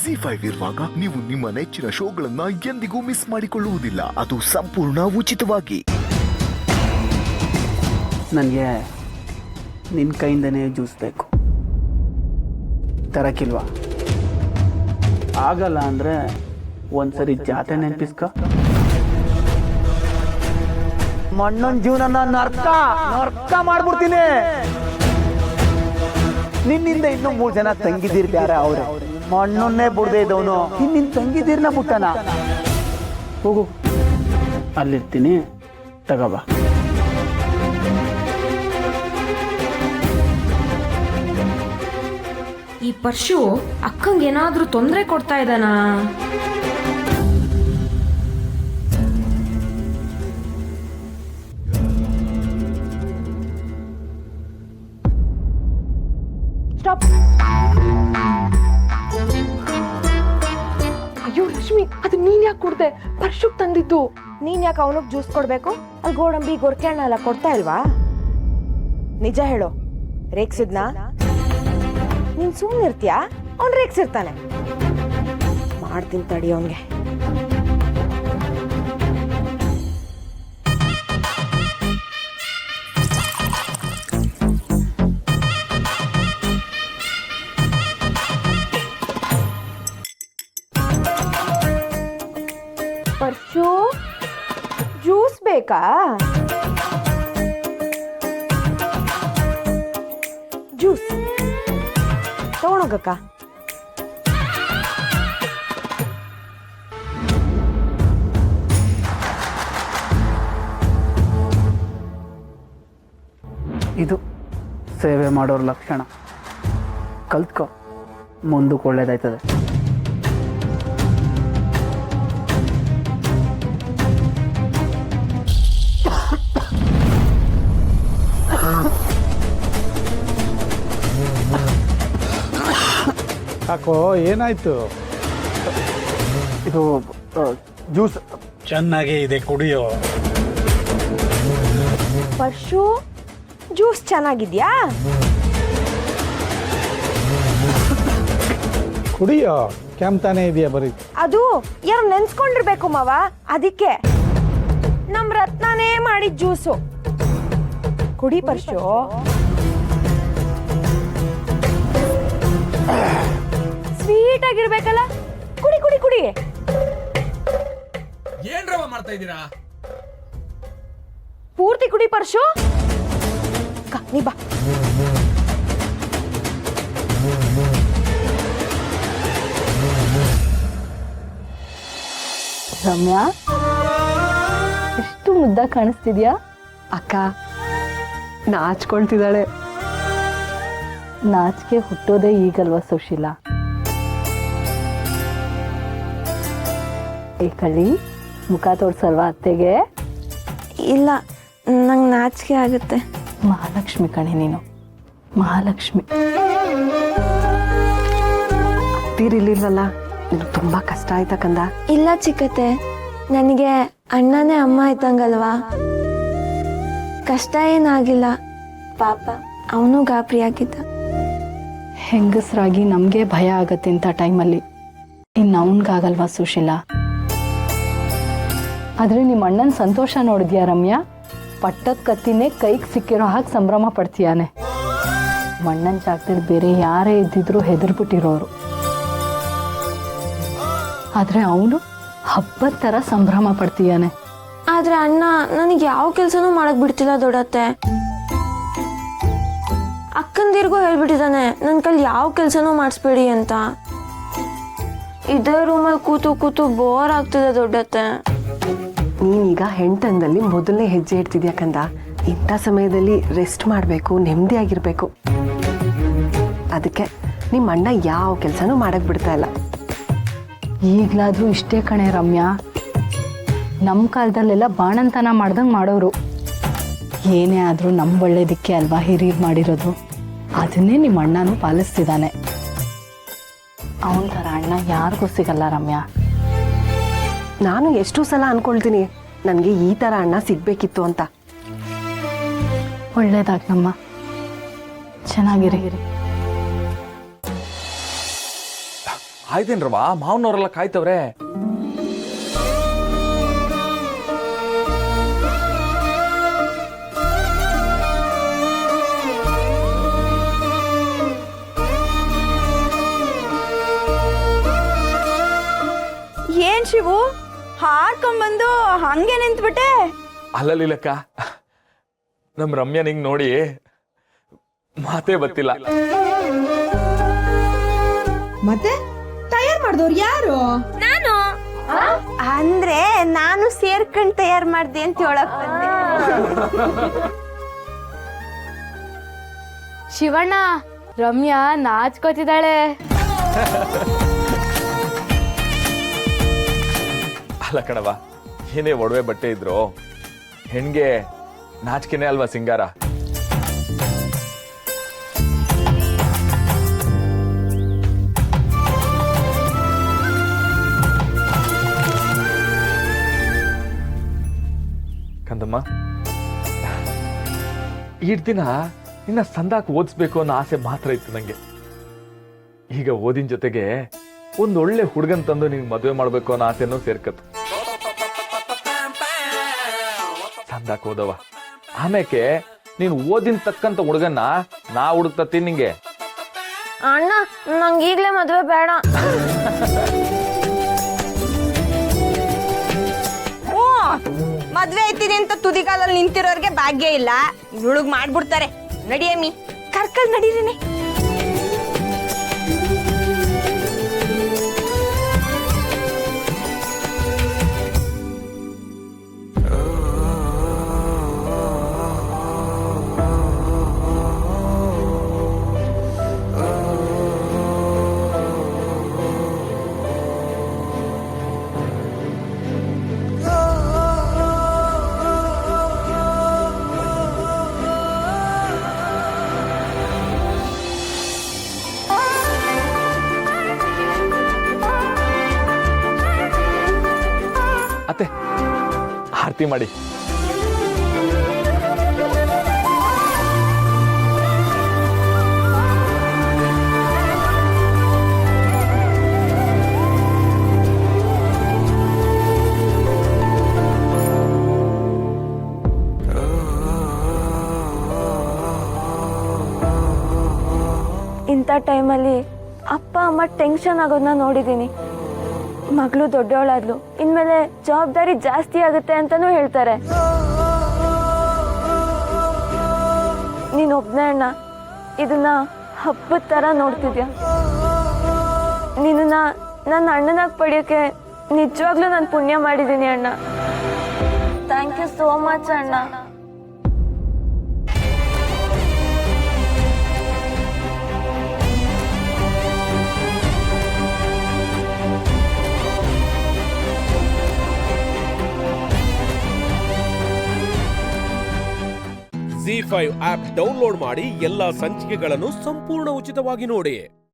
ZEE5 ಇರುವಾಗ ನೀವು ನಿಮ್ಮ ನೆಚ್ಚಿನ ಶೋಗಳನ್ನ ಎಂದಿಗೂ ಮಿಸ್ ಮಾಡಿಕೊಳ್ಳುವುದಿಲ್ಲ. ಅದು ಸಂಪೂರ್ಣ ಉಚಿತವಾಗಿ. ನನಗೆ ನಿನ್ನ ಕೈಯಿಂದನೇ ಜ್ಯೂಸ್ ಬೇಕು. ತರಕಿಲ್ವಾ? ಆಗಲ್ಲ ಅಂದರೆ ಒಂದ್ಸರಿ ಜಾತ್ರೆ ನೆನಪಿಸ್ಕ. ಮಣ್ಣನ್ ಜೀವನ ನರ್ಕ ನರ್ಕ ಮಾಡ್ಬಿಡ್ತೀನಿ. ನಿನ್ನಿಂದ ಇನ್ನೂ 3 ಜನ ತಂಗಿದಿರ್ತಾರೆ. ಅವ್ರೆ ಮಣ್ಣನ್ನೇ ಬಿಡದೆ ಇದ್ದವನು ನಿನ್ನ ತಂಗಿದಿರ್ನ ಬಿಟ್ಟನ. ಹೋಗು, ಅಲ್ಲಿರ್ತೀನಿ, ತಗೋಬಾ. ಈ ಪರ್ಶು ಅಕ್ಕಂಗೆ ಏನಾದ್ರೂ ತೊಂದರೆ ಕೊಡ್ತಾ ಇದ್ದಾನಾ? ಅಯ್ಯೋ ರಶ್ಮಿ, ಅದು ನೀನ್ ಯಾಕೆ ಕೊಡ್ದೆ? ಪರ್ಶುಕ್ ತಂದಿದ್ದು. ನೀನ್ ಯಾಕೆ ಅವನಿಗೆ ಜ್ಯೂಸ್ ಕೊಡ್ಬೇಕು? ಅಲ್ಲಿ ಗೋಡಂಬಿ ಗೊರ್ಕೆ ಹಣ್ಣು ಎಲ್ಲ ಕೊಡ್ತಾ ಇಲ್ವಾ? ನಿಜ ಹೇಳು, ರೇಗ್ಸಿದ್ನಾ? ನೀನ್ ಸುಮ್ಮನಿರ್ತೀಯಾ? ಅವ್ನು ರೇಗ್ಸಿರ್ತಾನೆ. ಮಾಡ್ತೀನಿ ತಡಿ ಅವನ್ಗೆ. ಪರ್ಶು, ಜ್ಯೂಸ್ ಬೇಕಾ? ಜ್ಯೂಸ್ ತಗೊಂಡೋಗಕ್ಕ. ಇದು ಸೇವೆ ಮಾಡೋರ ಲಕ್ಷಣ. ಕಲ್ತ್ಕೊ, ಮುಂದಕ್ಕೆ ಒಳ್ಳೇದಾಯ್ತದೆ. ಯಾಕೋ ಏನಾಯ್ತು? ಇದು ಜ್ಯೂಸ್ ಚೆನ್ನಾಗೇ ಇದೆ, ಕುಡಿಯೋ. ಪರ್ಶು, ಜ್ಯೂಸ್ ಚೆನ್ನಾಗಿದ್ಯಾ? ಕುಡಿಯೋ, ಕೆಮ್ತಾನೆ ಇದೆಯಾ ಬರೀ? ಅದು ಯಾರು ನೆನ್ಸ್ಕೊಂಡಿರ್ಬೇಕು ಮಾವ, ಅದಕ್ಕೆ. ನಮ್ ರತ್ನನೇ ಮಾಡಿದ ಜ್ಯೂಸು. ಕುಡಿ ಪರ್ಶು. ಸ್ವೀಟ್ ಆಗಿರ್ಬೇಕಲ್ಲ. ಕುಡಿ ಕುಡಿ ಕುಡಿ. ಏನ್ ರವ ಮಾಡ್ತಾ ಇದ್ದೀರಾ? ಪೂರ್ತಿ ಕುಡಿ ಪರ್ಶು. ನೀ ಬಾ. ರಮ್ಯಾ, ಎಷ್ಟು ಮುದ್ದ ಕಾಣಿಸ್ತಿದ್ಯಾ? ಅಕ್ಕ ನಾಚ್ಕೊಳ್ತಿದ್ದಾಳೆ. ನಾಚಿಕೆ ಹುಟ್ಟೋದೇ ಈಗಲ್ವಾ ಸುಶೀಲಾ? ಏ ಕಳ್ಳಿ, ಮುಖ ತೋರ್ಸಲ್ವಾ ಅತ್ತೆಗೆ? ಇಲ್ಲ, ನಂಗೆ ನಾಚಿಕೆ ಆಗುತ್ತೆ. ಮಹಾಲಕ್ಷ್ಮಿ ಕಣೆ ನೀನು, ಮಹಾಲಕ್ಷ್ಮಿ. ತೀರಿರ್ಲಿಲ್ವಲ್ಲ, ತುಂಬಾ ಕಷ್ಟ ಆಯ್ತಾ ಕಂದ? ಇಲ್ಲ ಚಿಕ್ಕತ್ತೆ, ನನಗೆ ಅಣ್ಣನೇ ಅಮ್ಮ ಇದ್ದಂಗಲ್ವಾ. ಕಷ್ಟ ಏನಾಗಿಲ್ಲ. ಪಾಪ ಅವನು ಗಾಬರಿಯಾಗಿದ್ದ. ಹೆಂಗಸರಾಗಿ ನಮಗೆ ಭಯ ಆಗತ್ತೆ ಇಂಥ ಟೈಮಲ್ಲಿ. ಇನ್ನು ಅವನಿಗಾಗಲ್ವಾ ಸುಶೀಲಾ? ಆದರೆ ನಿಮ್ಮ ಅಣ್ಣನ ಸಂತೋಷ ನೋಡಿದ್ಯಾ ರಮ್ಯಾ? ಪಟ್ಟದ ಕತ್ತಿನೇ ಕೈಗೆ ಸಿಕ್ಕಿರೋ ಹಾಗೆ ಸಂಭ್ರಮ ಪಡ್ತೀಯಾನೆ. ಮಣ್ಣನ ಜಾಗದಲ್ಲಿ ಬೇರೆ ಯಾರೇ ಇದ್ದಿದ್ರು ಹೆದರ್ಬಿಟ್ಟಿರೋರು. ಆದರೆ ಅವನು ಹಬ್ಬದ ಥರ ಸಂಭ್ರಮ ಪಡ್ತೀಯಾನೆ. ಆದ್ರೆ ಅಣ್ಣ ನನಗೆ ಯಾವ ಕೆಲಸನೂ ಮಾಡಕ್ ಬಿಡ್ತಿಲ್ಲ ದೊಡ್ಡತ್ತೆ. ಅಕ್ಕಂದಿರ್ಗೂ ಹೇಳ್ಬಿಟ್ಟಿದ್ದಾನೆ ನನ್ನ ಕೈಲಿ ಯಾವ ಕೆಲಸನೂ ಮಾಡಿಸ್ಬೇಡಿ ಅಂತ. ಇದೇ ರೂಮಲ್ಲಿ ಕೂತು ಕೂತು ಬೋರ್ ಆಗ್ತಿದೆ ದೊಡ್ಡತ್ತೆ. ನೀನೀಗ ಹೆಣ್ತನದಲ್ಲಿ ಮೊದಲನೇ ಹೆಜ್ಜೆ ಇಡ್ತಿದ್ಯಾ ಕಂದ. ಇಂಥ ಸಮಯದಲ್ಲಿ ರೆಸ್ಟ್ ಮಾಡಬೇಕು, ನೆಮ್ಮದಿಯಾಗಿರ್ಬೇಕು. ಅದಕ್ಕೆ ನಿಮ್ಮ ಅಣ್ಣ ಯಾವ ಕೆಲಸನೂ ಮಾಡಕ್ ಬಿಡ್ತಾ ಇಲ್ಲ. ಈಗಲಾದರೂ ಇಷ್ಟೇ ಕಣೆ ರಮ್ಯಾ. ನಮ್ಮ ಕಾಲದಲ್ಲೆಲ್ಲ ಬಾಣಂತನ ಮಾಡ್ದಂಗೆ ಮಾಡೋರು. ಏನೇ ಆದರೂ ನಮ್ಮ ಒಳ್ಳೇದಕ್ಕೆ ಅಲ್ವಾ ಹಿರಿಯರು ಮಾಡಿರೋದು. ಅದನ್ನೇ ನಿಮ್ಮ ಅಣ್ಣನೂ ಪಾಲಿಸ್ತಿದ್ದಾನೆ. ಅವನ ಥರ ಅಣ್ಣ ಯಾರಿಗೂ ಸಿಗಲ್ಲ ರಮ್ಯಾ. ನಾನು ಎಷ್ಟೋ ಸಲ ಅನ್ಕೊಳ್ತೀನಿ ನನಗೆ ಈ ಥರ ಅಣ್ಣ ಸಿಗ್ಬೇಕಿತ್ತು ಅಂತ. ಒಳ್ಳೇದಾಗ್ನಮ್ಮ, ಚೆನ್ನಾಗಿರಿ. ಆಯ್ತೇನ್ರವ, ಮಾವನವರೆಲ್ಲ ಕಾಯ್ತವ್ರೆ. ಏನ್ ಶಿವು, ಹಾಡ್ಕೊಂಡ್ಬಂದು ಹಂಗೆ ನಿಂತ್ಬಿಟ್ಟೆ? ಅಲ್ಲಲಿಲ್ಲಕ್ಕ, ನಮ್ ರಮ್ಯಾ ನಿಂಗ್ ನೋಡಿ ಮಾತೇ ಗೊತ್ತಿಲ್ಲ. ಮತ್ತೆ ತಯಾರ್ ಮಾಡಿದವ್ರು ಯಾರು? ನಾನು ಅಂದ್ರೆ ನಾನು ಸೇರ್ಕೊಂಡ್ ತಯಾರ್ ಮಾಡ್ದೆ ಅಂತ ಹೇಳಕ್ ಬಂದೆ. ಶಿವಣ್ಣ, ರಮ್ಯಾ ನಾಚ್ಕೋತಿದ್ದಾಳೆ. ಅಲ್ಲ ಕಣವ, ಏನೇ ಒಡವೆ ಬಟ್ಟೆ ಇದ್ರು ಹೆಣ್ಗೆ ನಾಚಿಕೆನೆ ಅಲ್ವಾ ಸಿಂಗಾರ. ಕಂದಮ್ಮ, ಈ ದಿನ ನಿನ್ನ ಸಂದಾಕ್ ಓದಿಸ್ಬೇಕು ಅನ್ನೋ ಆಸೆ ಮಾತ್ರ ಇತ್ತು ನಂಗೆ. ಈಗ ಓದಿನ ಜೊತೆಗೆ ಒಂದೊಳ್ಳೆ ಹುಡುಗನ್ ತಂದು ನಿನ್ ಮದುವೆ ಮಾಡ್ಬೇಕು ಅನ್ನೋ ಆಸೆನೂ ಸೇರ್ಕತ್ತು. ಸಂದಾಕ್ ಓದವ, ಆಮೇಲೆ ನೀನ್ ಓದಿನ ತಕ್ಕಂತ ಹುಡುಗನ್ನ ನಾ ಹುಡುಕ್ತೀನಿ ನಿಂಗೆ. ಅಣ್ಣ, ನಂಗೆ ಈಗ್ಲೇ ಮದ್ವೆ ಬೇಡ. ಮದ್ವೆ ಐತೀನಿ ಅಂತ ತುದಿಗಾಲಲ್ಲಿ ನಿಂತಿರೋರ್ಗೆ ಭಾಗ್ಯ ಇಲ್ಲ, ಹುಡುಗ್ ಮಾಡ್ಬಿಡ್ತಾರೆ. ನಡಿಯಮ್ಮಿ, ಕರ್ಕಲ್ ನಡೀರಿನಿ. ಅತ್ತೆ, ಆರತಿ ಮಾಡಿ. ಇಂಥ ಟೈಮಲ್ಲಿ ಅಪ್ಪ ಅಮ್ಮ ಟೆನ್ಷನ್ ಆಗೋದನ್ನ ನೋಡಿದ್ದೀನಿ. ಮಗಳು ದೊಡ್ಡವಳಾದ್ಲು, ಇನ್ಮೇಲೆ ಜವಾಬ್ದಾರಿ ಜಾಸ್ತಿ ಆಗುತ್ತೆ ಅಂತಾನೂ ಹೇಳ್ತಾರೆ. ನೀನೊಬ್ನೇ ಅಣ್ಣ ಇದನ್ನ ಹಬ್ಬದ ಥರ ನೋಡ್ತಿದ್ಯಾ. ನಿನ್ನ ನನ್ನ ಅಣ್ಣನಾಗಿ ಪಡೆಯೋಕ್ಕೆ ನಿಜವಾಗ್ಲೂ ನಾನು ಪುಣ್ಯ ಮಾಡಿದ್ದೀನಿ ಅಣ್ಣ. ಥ್ಯಾಂಕ್ ಯು ಸೋ ಮಚ್ ಅಣ್ಣ. ZEE5 ಆಪ್ ಡೌನ್ಲೋಡ್ ಮಾಡಿ ಎಲ್ಲಾ ಸಂಚಿಕೆಗಳನ್ನು ಸಂಪೂರ್ಣ ಉಚಿತವಾಗಿ ನೋಡಿ.